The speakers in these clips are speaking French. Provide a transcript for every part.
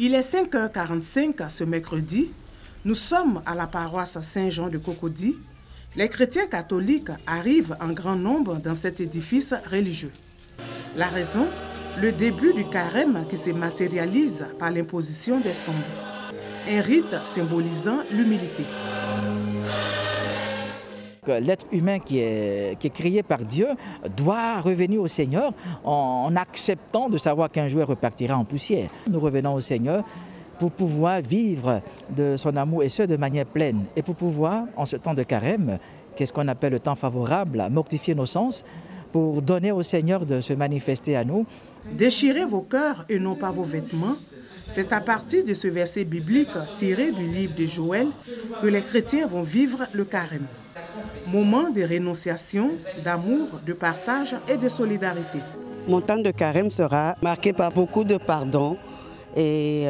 Il est 5h45 ce mercredi. Nous sommes à la paroisse Saint-Jean de Cocody. Les chrétiens catholiques arrivent en grand nombre dans cet édifice religieux. La raison, le début du carême qui se matérialise par l'imposition des cendres. Un rite symbolisant l'humilité. L'être humain qui est créé par Dieu doit revenir au Seigneur en acceptant de savoir qu'un jour il repartira en poussière. Nous revenons au Seigneur pour pouvoir vivre de son amour et ce de manière pleine. Et pour pouvoir, en ce temps de carême, qu'est-ce qu'on appelle le temps favorable, à mortifier nos sens pour donner au Seigneur de se manifester à nous. Déchirez vos cœurs et non pas vos vêtements. C'est à partir de ce verset biblique tiré du livre de Joël que les chrétiens vont vivre le carême. Moment de rénonciation, d'amour, de partage et de solidarité. Mon temps de carême sera marqué par beaucoup de pardon et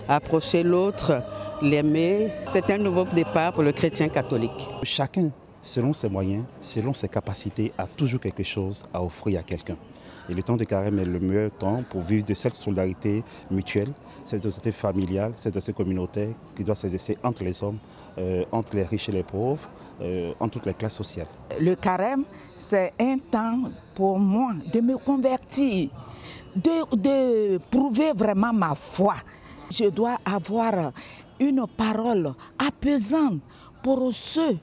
approcher l'autre, l'aimer. C'est un nouveau départ pour le chrétien catholique. Chacun, selon ses moyens, selon ses capacités, a toujours quelque chose à offrir à quelqu'un. Et le temps de carême est le meilleur temps pour vivre de cette solidarité mutuelle, cette société familiale, cette société communautaire qui doit s'exercer entre les hommes, entre les riches et les pauvres, entre toutes les classes sociales. Le carême, c'est un temps pour moi de me convertir, de prouver vraiment ma foi. Je dois avoir une parole apaisante pour ceux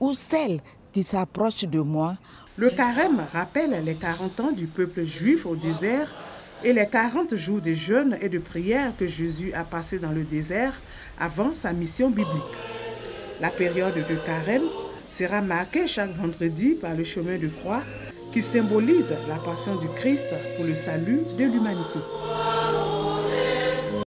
ou celles qui s'approchent de moi. Le carême rappelle les 40 ans du peuple juif au désert et les 40 jours de jeûne et de prière que Jésus a passé dans le désert avant sa mission biblique. La période de carême sera marquée chaque vendredi par le chemin de croix qui symbolise la passion du Christ pour le salut de l'humanité.